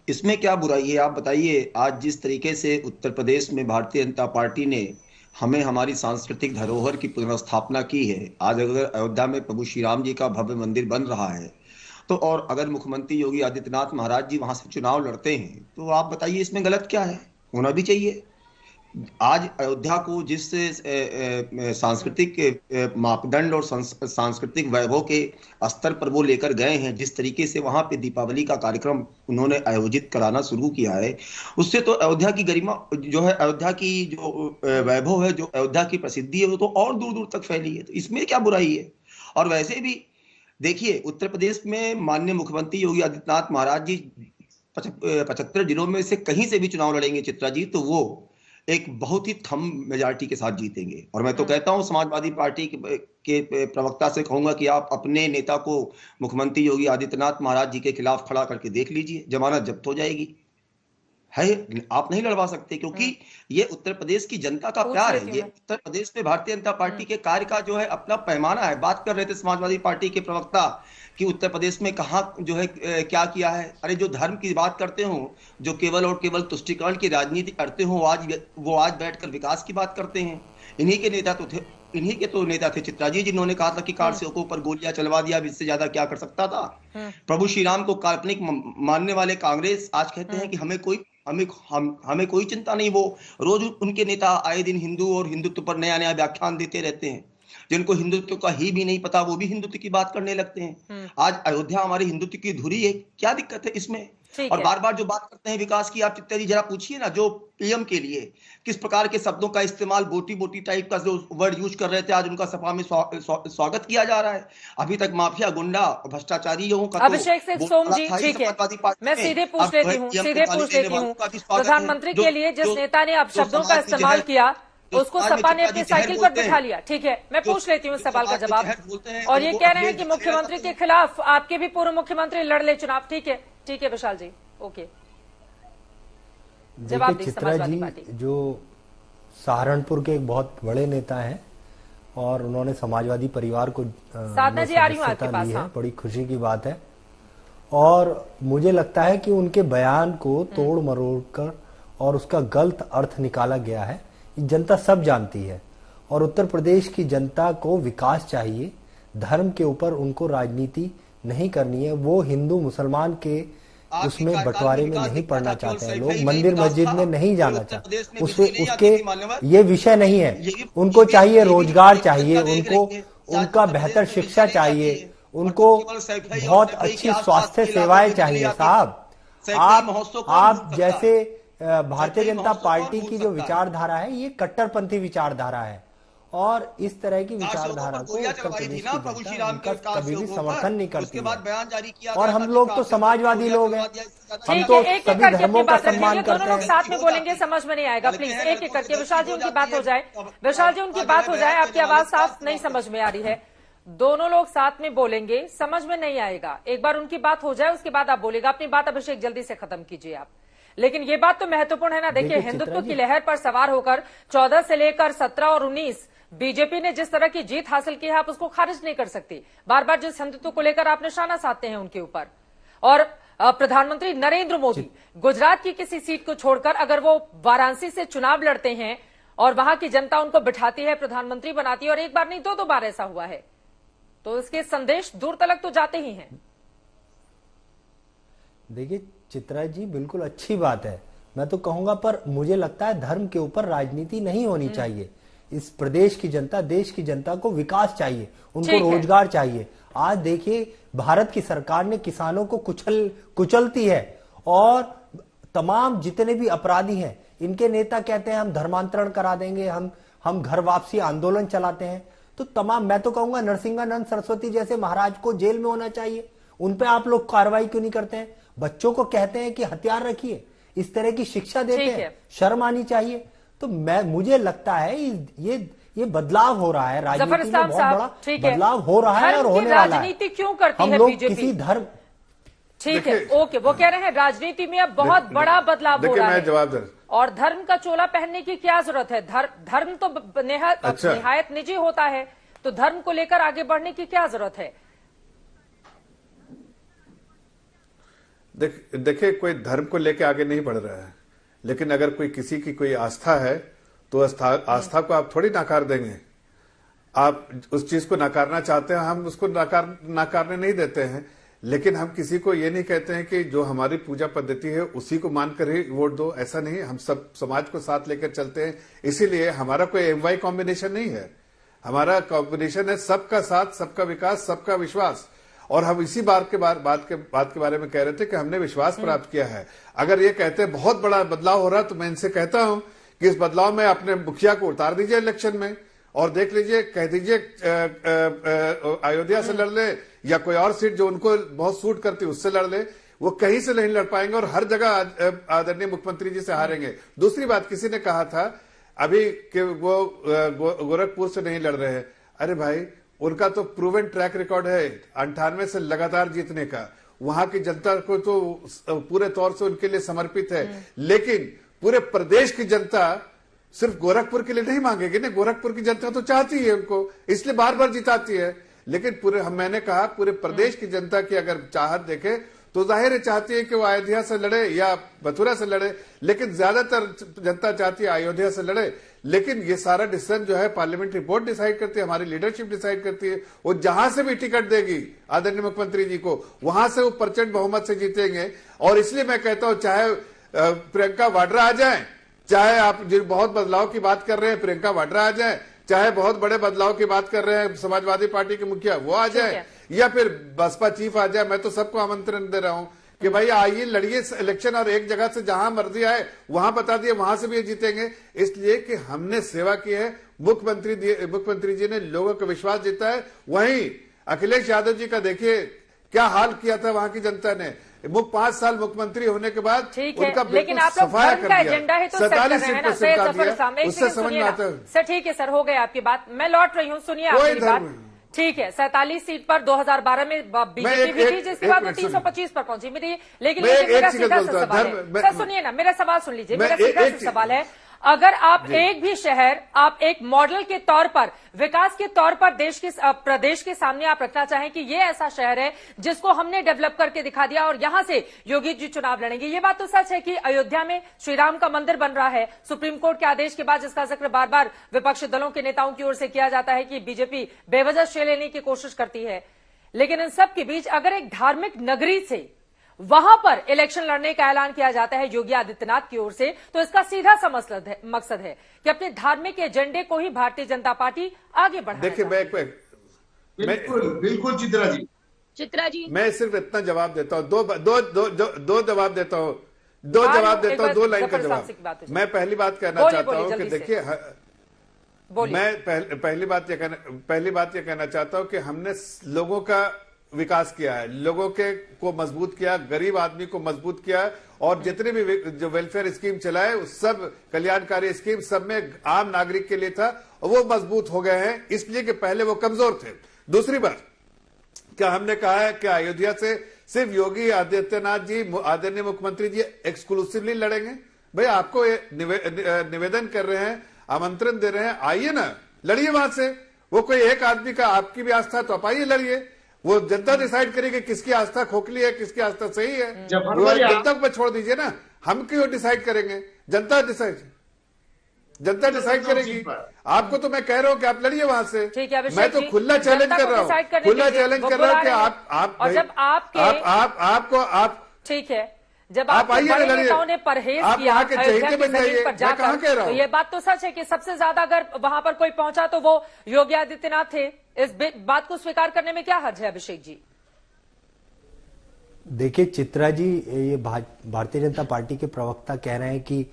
इसमें क्या बुराई है? आप बताइए, आज जिस तरीके से उत्तर प्रदेश में भारतीय जनता पार्टी ने हमें हमारी सांस्कृतिक धरोहर की पुनर्स्थापना की है, आज अगर अयोध्या में प्रभु श्री राम जी का भव्य मंदिर बन रहा है, तो और अगर मुख्यमंत्री योगी आदित्यनाथ महाराज जी वहां से चुनाव लड़ते हैं तो आप बताइए इसमें गलत क्या है? होना भी चाहिए। आज अयोध्या को जिस सांस्कृतिक मापदंड और सांस्कृतिक वैभव के स्तर पर वो लेकर गए हैं, जिस तरीके से वहां पे दीपावली का कार्यक्रम उन्होंने आयोजित कराना शुरू किया है, उससे तो अयोध्या की गरिमा जो है, अयोध्या की जो वैभव है, जो अयोध्या की प्रसिद्धि है, वो तो और दूर दूर तक फैली है। तो इसमें क्या बुराई है? और वैसे भी देखिए, उत्तर प्रदेश में माननीय मुख्यमंत्री योगी आदित्यनाथ महाराज जी 75 जिलों में से कहीं से भी चुनाव लड़ेंगे चित्रा जी, तो वो एक बहुत ही थम मेजॉरिटी के साथ जीतेंगे। और मैं तो कहता हूं समाजवादी पार्टी के प्रवक्ता से कहूंगा कि आप अपने नेता को मुख्यमंत्री योगी आदित्यनाथ महाराज जी के खिलाफ खड़ा करके देख लीजिए, जमानत जब्त हो जाएगी। है, आप नहीं लड़वा सकते, क्योंकि ये उत्तर प्रदेश की जनता का प्यार है। ये उत्तर प्रदेश में भारतीय जनता पार्टी के कार्य का जो है अपना पैमाना है। बात कर रहे थे समाजवादी पार्टी के प्रवक्ता कि उत्तर प्रदेश में कहाँ जो है क्या किया है। अरे जो धर्म की बात करते हो, जो केवल और केवल तुष्टिकरण की राजनीति करते हो, वो आज बैठकर विकास की बात करते हैं। इन्हीं के नेता थे चित्रा जी, जिन्होंने कहा था कि कार सेवकों पर गोलियां चलवा दिया, इससे ज्यादा क्या कर सकता था। प्रभु श्री राम को काल्पनिक मानने वाले कांग्रेस आज कहते हैं कि हमें कोई चिंता नहीं। वो रोज उनके नेता आए दिन हिंदू और हिंदुत्व पर नया नया व्याख्यान देते रहते हैं। जिनको हिंदुत्व का ही भी नहीं पता, वो भी हिंदुत्व की बात करने लगते हैं। आज अयोध्या हमारी हिंदुत्व की धुरी है, क्या दिक्कत है इसमें? और बार बार जो बात करते हैं विकास की, आप चित्ता जी जरा पूछिए ना, जो पीएम के लिए किस प्रकार के शब्दों का इस्तेमाल, बोटी बोटी टाइप का जो वर्ड यूज कर रहे थे, आज उनका सभा में स्वागत किया जा रहा है। अभी तक माफिया, गुंडा, भ्रष्टाचारियों का अभिषेक सिंह सोम जी, ठीक है, मैं सीधे पूछ लेती हूँ प्रधानमंत्री के लिए जिस नेता ने अब शब्दों का इस्तेमाल किया, उसको सपा ने अपनी साइकिल पर बिठा लिया। ठीक है, मैं पूछ लेती हूँ इस सवाल का जवाब। और ये कह रहे हैं कि मुख्यमंत्री के खिलाफ आपके भी पूर्व मुख्यमंत्री लड़ ले चुनाव। ठीक है विशाल जी, ओके, जवाब दी समाजवादी पार्टी। जो सहारनपुर के एक बहुत बड़े नेता हैं और उन्होंने समाजवादी परिवार को साधना जी आ रही हूँ आपके पास, हाँ। बड़ी खुशी की बात है। और मुझे लगता है कि उनके बयान को तोड़ मरोड़ कर और उसका गलत अर्थ निकाला गया है, जनता सब जानती है। और उत्तर प्रदेश की जनता को विकास चाहिए, धर्म के ऊपर उनको राजनीति नहीं करनी है। वो हिंदू मुसलमान के उसमें बंटवारे में नहीं पड़ना चाहते हैं, लोग मंदिर मस्जिद में नहीं जाना चाहते, उसके ये विषय नहीं है। उनको चाहिए रोजगार चाहिए, उनका बेहतर शिक्षा चाहिए, उनको बहुत अच्छी स्वास्थ्य सेवाएं चाहिए। साहब, आप जैसे भारतीय जनता पार्टी की जो विचारधारा है, ये कट्टरपंथी विचारधारा है और इस तरह की विचारधारा को उत्तर प्रदेश की जनता कभी भी समर्थन नहीं करती है। और हम लोग तो समाजवादी लोग हैं, हम तो सभी धर्मों का सम्मान करते हैं। साथ में बोलेंगे, समझ में नहीं आएगा, प्लीज एक एक करके। विशाल जी उनकी बात हो जाए, विशाल जी उनकी बात हो जाए। आपकी आवाज साफ नहीं समझ में आ रही है। दोनों लोग साथ में बोलेंगे, समझ में नहीं आएगा। एक बार उनकी बात हो जाए, उसके बाद आप बोलेगा। अपनी बात अभिषेक जल्दी से खत्म कीजिए आप। लेकिन ये बात तो महत्वपूर्ण है ना। देखिए, हिंदुत्व की लहर पर सवार होकर 14 से लेकर 17 और 19 बीजेपी ने जिस तरह की जीत हासिल की है, आप उसको खारिज नहीं कर सकती। बार बार जिस हिंदुत्व को लेकर आप निशाना साधते हैं उनके ऊपर। और प्रधानमंत्री नरेंद्र मोदी गुजरात की किसी सीट को छोड़कर अगर वो वाराणसी से चुनाव लड़ते हैं और वहां की जनता उनको बिठाती है, प्रधानमंत्री बनाती है, और एक बार नहीं दो बार ऐसा हुआ है, तो इसके संदेश दूर तलक तो जाते ही हैं। देखिए चित्रा जी, बिल्कुल अच्छी बात है, मैं तो कहूंगा, पर मुझे लगता है धर्म के ऊपर राजनीति नहीं होनी चाहिए। इस प्रदेश की जनता, देश की जनता को विकास चाहिए, उनको रोजगार चाहिए। आज देखिए, भारत की सरकार ने किसानों को कुचलती है और तमाम जितने भी अपराधी हैं, इनके नेता कहते हैं हम धर्मांतरण करा देंगे, हम घर वापसी आंदोलन चलाते हैं। तो तमाम, मैं तो कहूंगा नरसिंहानंद सरस्वती जैसे महाराज को जेल में होना चाहिए। उन पे आप लोग कार्रवाई क्यों नहीं करते हैं? बच्चों को कहते हैं कि हथियार रखिए, इस तरह की शिक्षा देते हैं, शर्म आनी चाहिए। तो मुझे लगता है ये बदलाव हो रहा है, राजनीति में बहुत बड़ा बदलाव हो रहा है और होने वाला है। राजनीति क्यों करती है हम लोग बीजेपी? किसी धर्म, ठीक है, ओके, वो कह रहे हैं राजनीति में अब बहुत बड़ा बदलाव हो रहा है और धर्म का चोला पहनने की क्या जरूरत है? धर्म तो निहायत निजी होता है, तो धर्म को लेकर आगे बढ़ने की क्या जरूरत है? देखिए, कोई धर्म को लेकर आगे नहीं बढ़ रहा है, लेकिन अगर कोई किसी की कोई आस्था है तो आस्था को आप थोड़ी नकार देंगे। आप उस चीज को नकारना चाहते हैं, हम उसको नकारने नहीं देते हैं, लेकिन हम किसी को ये नहीं कहते हैं कि जो हमारी पूजा पद्धति है उसी को मानकर ही वोट दो, ऐसा नहीं। हम सब समाज को साथ लेकर चलते हैं, इसीलिए हमारा कोई एमवाई कॉम्बिनेशन नहीं है। हमारा कॉम्बिनेशन है सबका साथ, सबका विकास, सबका विश्वास। और हम इसी बात के बारे में कह रहे थे कि हमने विश्वास प्राप्त किया है। अगर ये कहते हैं बहुत बड़ा बदलाव हो रहा है, तो मैं इनसे कहता हूं कि इस बदलाव में अपने मुखिया को उतार दीजिए इलेक्शन में और देख लीजिए, कह दीजिए अयोध्या से लड़ ले या कोई और सीट जो उनको बहुत सूट करती उससे लड़ ले। वो कहीं से नहीं लड़ पाएंगे और हर जगह आदरणीय मुख्यमंत्री जी से हारेंगे। दूसरी बात, किसी ने कहा था अभी कि वो गोरखपुर से नहीं लड़ रहे हैं। अरे भाई, उनका तो प्रूवन ट्रैक रिकॉर्ड है 98 से लगातार जीतने का। वहां की जनता को तो पूरे तौर से उनके लिए समर्पित है, लेकिन पूरे प्रदेश की जनता सिर्फ गोरखपुर के लिए नहीं मांगेगी ना। गोरखपुर की जनता तो चाहती है उनको, इसलिए बार बार जिताती है। लेकिन मैंने कहा पूरे प्रदेश की जनता की अगर चाहत देखे तो जाहिर है चाहती है कि वो अयोध्या से लड़े या मथुरा से लड़े, लेकिन ज्यादातर जनता चाहती है अयोध्या से लड़े। लेकिन ये सारा डिसीजन जो है पार्लियामेंट्री बोर्ड डिसाइड करती है, हमारी लीडरशिप डिसाइड करती है। वो जहां से भी टिकट देगी आदरणीय मुख्यमंत्री जी को, वहां से वो प्रचंड बहुमत से जीतेंगे। और इसलिए मैं कहता हूं, चाहे प्रियंका वाड्रा आ जाए, चाहे आप जो बहुत बदलाव की बात कर रहे हैं प्रियंका वाड्रा आ जाए, चाहे बहुत बड़े बदलाव की बात कर रहे हैं समाजवादी पार्टी के मुखिया वो आ जाए, या फिर बसपा चीफ आ जाए, मैं तो सबको आमंत्रण दे रहा हूं कि भाई आइए लड़िए इलेक्शन। और एक जगह से जहां मर्जी आए वहां बता दिए, वहां से भी जीतेंगे। इसलिए कि हमने सेवा की है, मुख्यमंत्री जी ने लोगों का विश्वास जीता है। वहीं अखिलेश यादव जी का देखिए क्या हाल किया था वहां की जनता ने। 5 साल मुख्यमंत्री होने के बाद उनका लेकिन आप लोग धर्म का एजेंडा है तो सेट कर रहे हैं ना सर सामने। उससे समझ में आता है सर। ठीक है सर, हो गए आपकी बात, मैं लौट रही हूँ, सुनिए आपकी बात। ठीक है, 47 सीट पर 2012 में बीजेपी भी थी, जिसके बाद वो 325 पर पहुंची भी थी। लेकिन मेरा सीधा सा सवाल है, सर सुनिए ना, मेरा सवाल सुन लीजिए। मेरा सीधा सा सवाल है, अगर आप एक भी शहर आप एक मॉडल के तौर पर, विकास के तौर पर प्रदेश के सामने आप रखना चाहें कि ये ऐसा शहर है जिसको हमने डेवलप करके दिखा दिया और यहां से योगी जी चुनाव लड़ेंगे, ये बात तो सच है कि अयोध्या में श्री राम का मंदिर बन रहा है सुप्रीम कोर्ट के आदेश के बाद, जिसका जिक्र बार बार विपक्षी दलों के नेताओं की ओर से किया जाता है कि बीजेपी बेवजह श्रेय लेने की कोशिश करती है। लेकिन इन सब के बीच अगर एक धार्मिक नगरी से वहां पर इलेक्शन लड़ने का ऐलान किया जाता है योगी आदित्यनाथ की ओर से, तो इसका सीधा सा मकसद है कि अपने धार्मिक एजेंडे को ही भारतीय जनता पार्टी आगे बढ़ाए। देखिए बिल्कुल चित्रा जी मैं सिर्फ इतना जवाब देता हूं, दो जवाब देता हूं, दो लाइन का जवाब। मैं पहली बात कहना चाहता हूं कि देखिए, मैं पहली बात ये कहना चाहता हूं कि हमने लोगों का विकास किया है, लोगों को मजबूत किया, गरीब आदमी को मजबूत किया, और जितने भी जो वेलफेयर स्कीम चलाए उस सब कल्याणकारी स्कीम सब में आम नागरिक के लिए था, और वो मजबूत हो गए हैं इसलिए कि पहले वो कमजोर थे। दूसरी बात, क्या हमने कहा है कि अयोध्या से सिर्फ योगी आदित्यनाथ जी, आदरणीय मुख्यमंत्री जी एक्सक्लूसिवली लड़ेंगे? भाई आपको निवेदन कर रहे हैं, आमंत्रण दे रहे हैं, आइए ना, लड़िए वहां से। वो कोई एक आदमी का आपकी भी आस्था तो आप आइए लड़िए, वो जनता डिसाइड करेगी किसकी आस्था खोखली है, किसकी आस्था सही है, वो जनता को छोड़ दीजिए ना, हम क्यों डिसाइड करेंगे? जनता डिसाइड करेगी। आपको तो मैं कह रहा हूँ कि आप लड़िए वहां से। मैं तो खुला चैलेंज कर रहा हूँ कि आप ठीक है, जब आप बड़े नेताओं ने परहेज किया अयोध्या की जमीन पर जाकर, तो ये बात तो सच है कि सबसे ज्यादा अगर वहां पर कोई पहुंचा तो वो योगी आदित्यनाथ थे। इस बात को स्वीकार करने में क्या हर्ज है अभिषेक जी? देखिए चित्रा जी, ये भारतीय जनता पार्टी के प्रवक्ता कह रहे हैं कि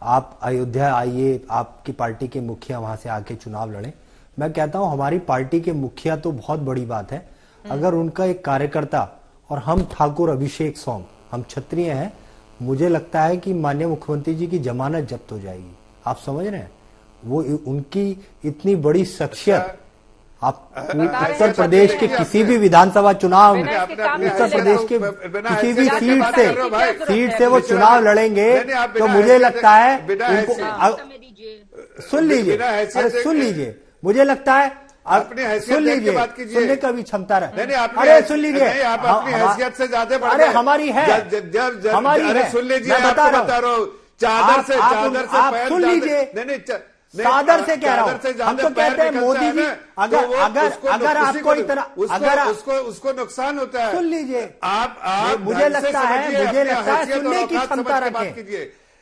आप अयोध्या आइए, आपकी पार्टी के मुखिया वहां से आके चुनाव लड़े। मैं कहता हूं हमारी पार्टी के मुखिया तो बहुत बड़ी बात है, अगर उनका एक कार्यकर्ता, और हम ठाकुर अभिषेक सोम, हम क्षत्रिय हैं, मुझे लगता है कि माननीय मुख्यमंत्री जी की जमानत जब्त हो जाएगी। आप समझ रहे हैं, वो उनकी इतनी बड़ी शख्सियत, आप उत्तर प्रदेश के किसी भी विधानसभा चुनाव में, उत्तर प्रदेश के किसी भी सीट से वो चुनाव लड़ेंगे, तो मुझे लगता है उनको, सुन लीजिए, मुझे लगता है सुन लीजिए, सुनने का भी क्षमता रहे। अरे सुन लीजिए, आप अपनी हैसियत से ज्यादा, अरे हमारी है, हमारी है, सुन लीजिए, मैं बता रहा हूँ, चादर से आप सुन लीजिए, सादर से कह रहा हूं। हम तो कहते हैं मोदी जी, अगर आपको इतना, अगर उसको नुकसान होता है। सुन लीजिए, आप मुझे लगता है सुनने की क्षमता रखें,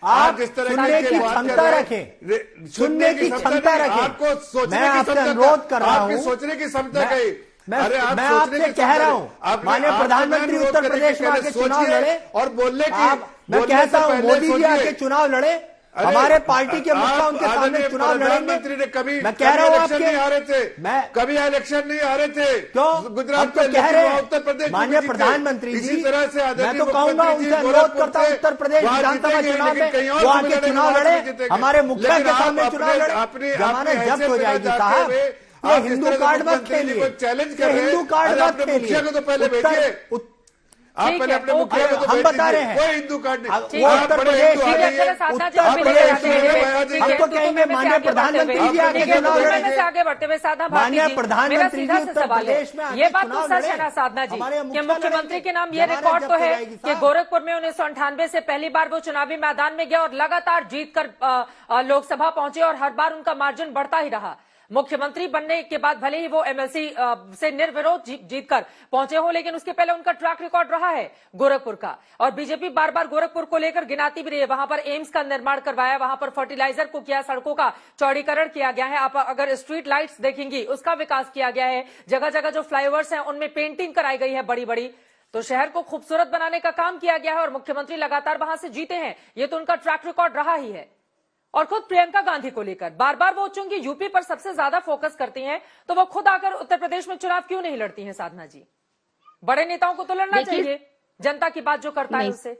आप सुनने की क्षमता रखें, सुनने की क्षमता रखें। आपको मैं आपसे अनुरोध कर रहा हूं, सोचने की क्षमता गई। मैं आपसे कह रहा हूं, माननीय प्रधानमंत्री उत्तर प्रदेश में आके चुनाव लड़े और बोलने की, मैं कहता हूं मोदी जी आके चुनाव लड़े, हमारे पार्टी के मुखिया उनके सामने चुनाव लड़ेंगे। ने कभी मैं कह रहा हूं आपके नहीं हारे थे, मैं कभी इलेक्शन नहीं हारे थे। क्यों? गुजरात में कह रहे हैं उत्तर प्रदेश, माननीय प्रधानमंत्री जी, इसी तरह से मैं तो कहूंगा उनसे अनुरोध करता हूं उत्तर प्रदेश विधानसभा चुनाव में वो आके चुनाव लड़े, हमारे मुखिया के सामने चुनाव लड़े। जमानत जब्त हो जाएगी साहब, ये हिंदू कार्ड मत खेलिए, चैलेंज कर रहे हैं। हिंदू कार्ड मत खेलिए। तो पहले भेजिए, आप पहले अपने मुखिया को तो हम बता रहे हैं, कोई हिंदू कार्ड नहीं। उत्तर प्रदेश, हम तो कहेंगे माननीय प्रधानमंत्री जी आगे चुनाव लड़ेंगे। आगे बढ़ते हुए साधना माननीय प्रधानमंत्री जी उत्तर प्रदेश में ये बात तो सच है ना साधना जी कि मुख्यमंत्री के नाम ये रिकॉर्ड तो है कि गोरखपुर में 1998 से पहली बार वो चुनावी मैदान में गया और लगातार जीतकर लोकसभा पहुंचे और हर बार उनका मार्जिन बढ़ता ही रहा। मुख्यमंत्री बनने के बाद भले ही वो एमएलसी से निर्विरोध जीतकर पहुंचे हो, लेकिन उसके पहले उनका ट्रैक रिकॉर्ड रहा है गोरखपुर का। और बीजेपी बार बार गोरखपुर को लेकर गिनाती भी रही है। वहां पर एम्स का निर्माण करवाया, वहां पर फर्टिलाइजर को किया, सड़कों का चौड़ीकरण किया गया है। आप अगर स्ट्रीट लाइट्स देखेंगी उसका विकास किया गया है, जगह जगह जो फ्लाईओवर्स हैं उनमें पेंटिंग कराई गई है बड़ी बड़ी। तो शहर को खूबसूरत बनाने का काम किया गया है और मुख्यमंत्री लगातार वहां से जीते हैं, ये तो उनका ट्रैक रिकॉर्ड रहा ही है। और खुद प्रियंका गांधी को लेकर बार बार वो चूंकि यूपी पर सबसे ज्यादा फोकस करती हैं, तो वो खुद आकर उत्तर प्रदेश में चुनाव क्यों नहीं लड़ती हैं साधना जी? बड़े नेताओं को तो लड़ना चाहिए, जनता की बात जो करता है उससे।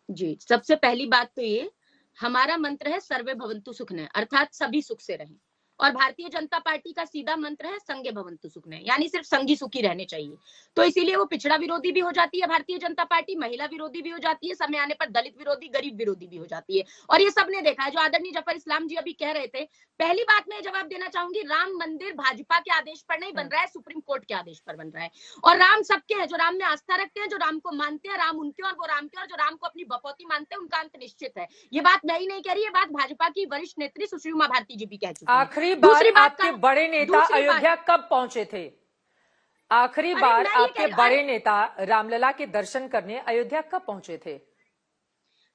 जी, सबसे पहली बात तो ये, हमारा मंत्र है सर्वे भवन्तु सुखिनः, अर्थात सभी सुख से रहें। और भारतीय जनता पार्टी का सीधा मंत्र है संघे भवन्तु सुखिनः, यानी सिर्फ संघी सुखी रहने चाहिए। तो इसीलिए वो पिछड़ा विरोधी भी हो जाती है भारतीय जनता पार्टी, महिला विरोधी भी हो जाती है, समय आने पर दलित विरोधी, गरीब विरोधी भी हो जाती है। और ये सबने देखा है। जो आदरणीय जफर इस्लाम जी अभी कह रहे थे, पहली बात मैं जवाब देना चाहूंगी, राम मंदिर भाजपा के आदेश पर नहीं बन रहा है, सुप्रीम कोर्ट के आदेश पर बन रहा है। और राम सबके हैं, जो राम में आस्था रखते हैं, जो राम को मानते हैं, राम उनके और वो राम के, और जो राम को अपनी बपौती मानते हैं उनका अंत निश्चित है। ये बात मैं ही नहीं कह रही, ये बात भाजपा की वरिष्ठ नेत्री सुश्री उमा भारती जी भी कह चुकी है। आखिरी बार आपके बड़े नेता अयोध्या कब पहुंचे थे? आखिरी बार आपके बड़े नेता रामलला के दर्शन करने अयोध्या कब पहुंचे थे?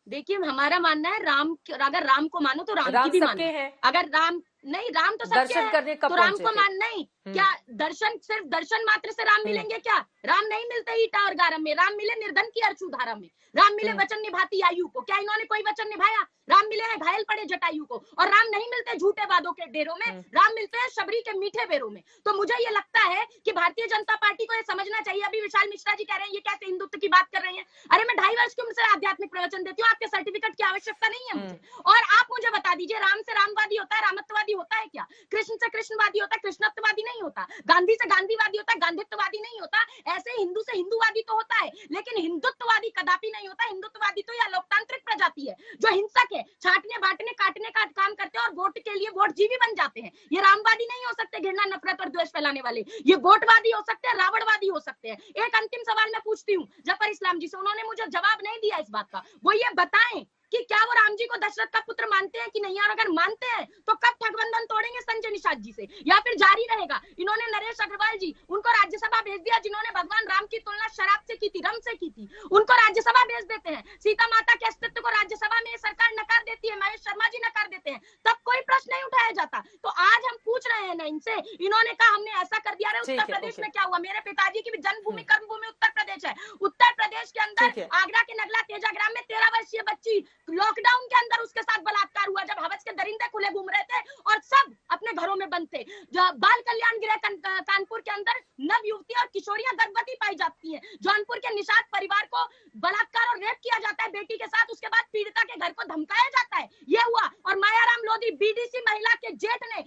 देखिए, हमारा मानना है राम, अगर राम को मानो तो राम की भी मानो। अगर राम नहीं, राम तो दर्शन करने कब तो राम को मान नहीं, क्या दर्शन सिर्फ दर्शन मात्र से राम मिलेंगे क्या? राम नहीं मिलते ईटा और गारम में, राम मिले निर्धन की अरशुधारा में, राम मिले वचन निभाती आयु को। क्या इन्होंने कोई वचन निभाया? राम मिले हैं घायल पड़े जटायु को। और राम नहीं मिलते झूठे वादों के डेरों में, राम मिलते हैं शबरी के मीठे बेरों में। तो मुझे ये लगता है कि भारतीय जनता पार्टी को ये समझना चाहिए। अभी विशाल मिश्रा जी कह रहे हैं ये कैसे हिंदुत्व की बात कर रहे हैं? अरे मैं 2.5 वर्ष की उम्र से आध्यात्मिक प्रवचन देती हूँ, आपके सर्टिफिकेट की आवश्यकता नहीं है मुझे। और आप मुझे बता दीजिए, राम से रामवादी होता है, रामत्ववादी होता है क्या? कृष्ण से कृष्णवादी होता है, कृष्णत्ववादी नहीं होता। गांधी से गांधीवादी होता है, गांधीत्ववादी नहीं होता। ऐसे हिंदू से हिंदूवादी तो होता है, लेकिन हिंदुत्ववादी कदापि नहीं होता। हिंदुत्ववादी तो यह लोकतांत्रिक प्रजाति है जो हिंसक है, छांटने बांटने काटने का काम करते हैं और वोट के लिए वोट जीवी बन जाते हैं। ये रामवादी नहीं हो सकते, घृणा नफरत और द्वेष फैलाने वाले। ये वोटवादी हो सकते हैं, रावणवादी हो सकते हैं। एक अंतिम सवाल मैं पूछती हूँ जफर इस्लाम जी से, उन्होंने मुझे जवाब नहीं दिया इस बात का। वो ये बताएं कि क्या वो राम जी को दशरथ का पुत्र मानते हैं कि नहीं? और अगर मानते हैं तो कब ठगबंधन तोड़ेंगे संजय निषाद जी से, या फिर जारी रहेगा? इन्होंने नरेश अग्रवाल जी, उनको राज्यसभा भेज दिया, जिन्होंने भगवान राम की तुलना शराब से की थी, रम से की थी, उनको राज्यसभा भेज देते हैं। सीता माता के अस्तित्व को राज्यसभा में सरकार नकार देती है, महेश शर्मा जी नकार देते हैं, तब कोई प्रश्न नहीं उठाया जाता। तो आज हम पूछ रहे हैं ना इनसे, इन्होंने कहा हमने ऐसा कर दिया। उत्तर प्रदेश में क्या हुआ? मेरे पिताजी की भी जन्मभूमि कर्मभूमि उत्तर प्रदेश है। उत्तर प्रदेश के अंदर आगरा के नगला तेजाग्राम में 13 वर्षीय बच्ची लॉकडाउन के अंदर उसके साथ बलात्कार हुआ, जब हवस के दरिंदे खुले घूम रहे थे और सब अपने घरों में बंद थे। बाल कल्याण गृह कानपुर के अंदर नव युवती और किशोरियां गर्भवती पाई जाती हैं। जौनपुर के निषाद परिवार को बलात्कार और रेप किया जाता है बेटी के साथ, उसके बाद पीड़िता के घर को धमकाया जाता है। ये हुआ। और मायाराम लोधी बीडीसी महिला के जेठ ने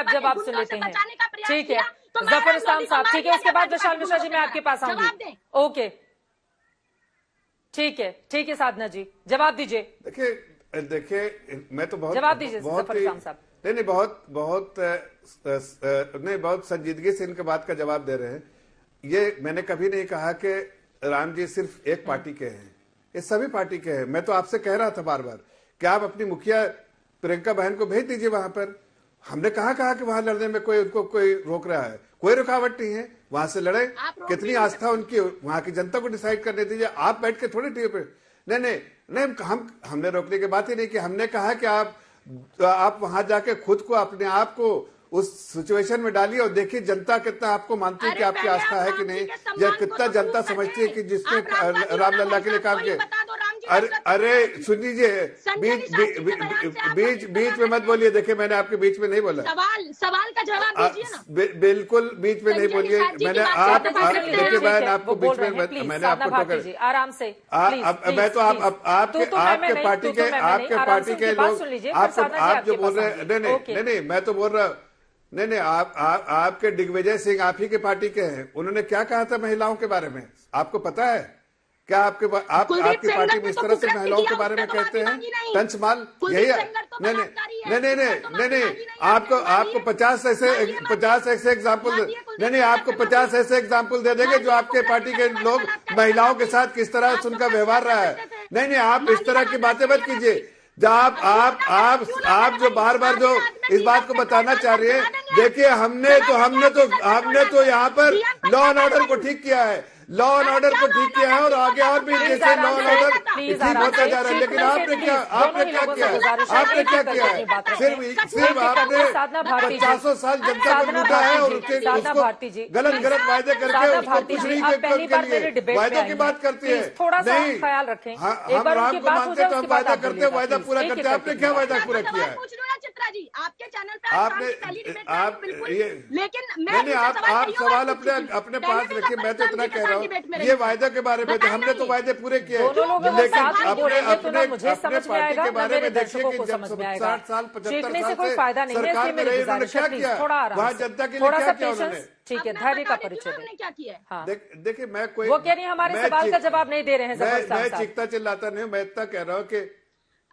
जब आप सुन लेते हैं, बचाने का प्रयास ठीक है तो जफर इस्लाम साहब, ठीक है उसके बाद विशाल मिश्रा जी मैं आपके पास आऊंगी। ओके ठीक है साधना जी जवाब दीजिए। देखिए मैं तो बहुत जवाब दीजिए जफर इस्लाम साहब। नहीं बहुत संजीदगी से इनके बात का जवाब दे रहे हैं। ये मैंने कभी नहीं कहा कि राम जी सिर्फ एक पार्टी के हैं, ये सभी पार्टी के हैं। मैं तो आपसे कह रहा था बार बार कि आप अपनी मुखिया प्रियंका बहन को भेज दीजिए वहां पर। हमने कहा कि वहां लड़ने में कोई उनको कोई रोक रहा है, कोई रुकावट नहीं है, वहां से लड़े। कितनी आस्था उनकी, वहां की जनता को डिसाइड करने दीजिए। आप बैठ के थोड़ी टीवी पे नहीं हमने रोकने की बात ही नहीं की। हमने कहा कि आप वहां जाके खुद को, अपने आप को उस सिचुएशन में डालिए और देखिए जनता कितना आपको मानती है कि आपकी आस्था है कि नहीं, या कितना जनता समझती है कि जिसने रामलला के लिए काम किया। अरे सुन लीजिए, बीच में मत बोलिए। देखिए मैंने आपके बीच में नहीं बोला। सवाल का जवाब दीजिए ना। बिल्कुल बीच में नहीं बोलिए। मैंने देखिए बहन आपको बीच में मैंने आपको टोकर आराम से। मैं तो आपके पार्टी के लोग आप जो बोल रहे हैं, नहीं मैं तो बोल रहा, नहीं आपके दिग्विजय सिंह आप ही के पार्टी के हैं। उन्होंने क्या कहा था महिलाओं के बारे में, आपको पता है क्या? आपकी पार्टी में इस तरह से महिलाओं के बारे में कहते हैं तंचमाल, यही है? नहीं आपको 50 ऐसे एग्जाम्पल नहीं आपको 50 ऐसे एग्जाम्पल दे देंगे जो आपके पार्टी के लोग महिलाओं के साथ किस तरह से उनका व्यवहार रहा है। नहीं आप इस तरह की बातें मत कीजिए। जब आप जो बार जो इस बात को बताना चाह रही है, देखिए हमने तो यहाँ पर लॉ एंड ऑर्डर को ठीक किया है, लॉ एंड ऑर्डर को ठीक किया है, और आगे और भी जैसे लॉ एंड ऑर्डर ठीक होता जा रहा है। लेकिन आपने क्या किया है? सिर्फ आपने 50 साल जनता को लूटा है और उसको गलत वायदे करके उसको कुछ नहीं के वायदों की बात करती है। नहीं, ख्याल रखें। हम राम को मानते तो हम वायदा करते हैं, वायदा पूरा करते हैं। आपने क्या वायदा पूरा किया है? चित्रा जी, आपके चैनल पे लेकिन आप सवाल अपने पास रखिए। मैं तो इतना कह रहा हूँ, ये वायदे के बारे में तो हमने तो वायदे पूरे किए, लेकिन अपने पार्टी के बारे में देखिए कि जब 60 साल 75 साल से सरकार में रही, उन्होंने क्या किया वहाँ जनता के लिए, क्या किया उन्होंने? ठीक है, धैर्य का परिचय क्या किया है? हाँ। देखिए मैं कोई, वो कह रही है हमारे सवाल का जवाब नहीं दे रहे हैं। मैं चीखता चिल्लाता नहीं, मैं इतना कह रहा हूँ कि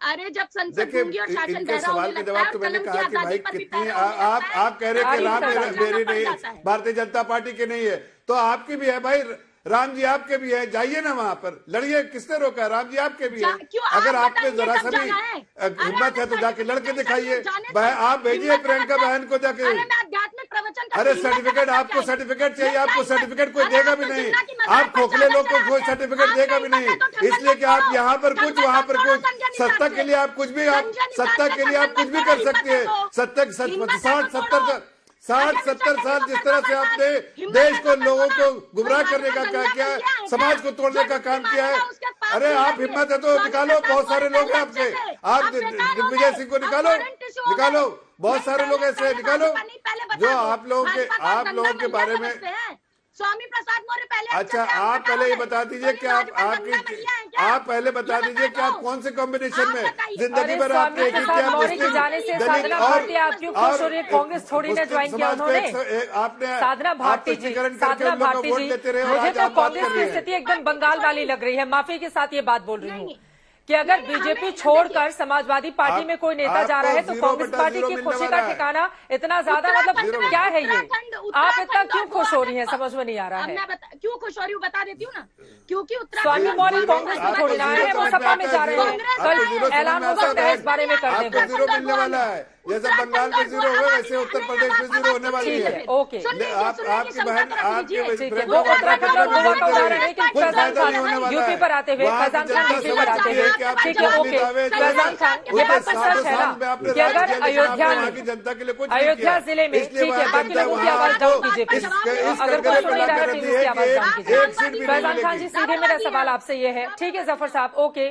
अरे जब संसद गूंगी और शासन इनके सवाल के जवाब तो मैंने कहा कि भाई कितनी आप कह रहे कि राम मेरी नहीं है, भारतीय जनता पार्टी की नहीं है, तो आपकी भी है भाई। राम जी आपके भी है, जाइए ना वहाँ पर लड़िए, किसने रोका? राम जी आपके भी है। अगर आप में जरा सा भी हिम्मत है तो जाके लड़के दिखाइए। आप भेजिए प्रियंका बहन को जाके। अरे सर्टिफिकेट, आपको सर्टिफिकेट चाहिए, आपको सर्टिफिकेट कोई देगा भी नहीं। आप खोखले लोग को कोई सर्टिफिकेट देगा भी नहीं, इसलिए कि आप यहाँ पर कुछ वहाँ पर कुछ, सत्ता के लिए आप कुछ भी, आप सत्ता के लिए आप कुछ भी कर सकते हैं। 60-70 साल जिस तरह से आपने देश को, लोगों को गुमराह करने का क्या किया है, समाज को तोड़ने का काम किया है। अरे आप हिम्मत है तो निकालो, बहुत सारे लोग हैं आपके। आप दिग्विजय सिंह को निकालो, बहुत सारे लोग ऐसे निकालो जो आप लोगों के बारे में। स्वामी प्रसाद मौर्य पहले। अच्छा, आप पहले ये बता दीजिए कि आप पहले बता दीजिए कि आप कौन से कॉम्बिनेशन में जिंदगी भर आपने जाने से साधना भारती आप क्यों खुश हो रही है? कांग्रेस थोड़ी ने ज्वाइन किया उन्होंने। आपने साधना भारती जी, मुझे तो कांग्रेस की स्थिति एकदम बंगाल वाली लग रही है। माफी के साथ ये बात बोल रही हूँ कि अगर बीजेपी छोड़कर समाजवादी पार्टी में कोई नेता जा रहा है तो कांग्रेस पार्टी की खुशी का ठिकाना इतना ज्यादा, मतलब क्या है ये? आप इतना क्यों खुश हो रही हैं, समझ में नहीं आ रहा है। क्यों खुश हो रही हूँ बता देती हूँ ना, क्योंकि स्वामी मौर्य कांग्रेस में थोड़ी ना है, वो सपा में जा रहे हैं। कल ऐलान हो सकता है इस बारे में कर देंगे। जीरो मिलने वाला है, जैसे बंगाल में जीरो हुआ वैसे उत्तर प्रदेश में जीरो होने वाली है। ओके, आपकी बहन आपकी वो उत्तराखंड और गोवा का उदाहरण है, लेकिन फैजान खान यूपी पर आते हुए, फैजान खान यूपी पर आते हुए, ठीक है ओके, फैजान खान ये बात तो सच है ना कि अगर अयोध्या जिले में, ठीक है, बाकी लोगों की आवाज डाउन कीजिए प्लीज। अगर कोई सुन नहीं रहा है प्लीज उसकी आवाज डाउन कीजिए। फैजान खान जी, सीधे मेरा सवाल आपसे ये है, ठीक है जफर साहब, ओके,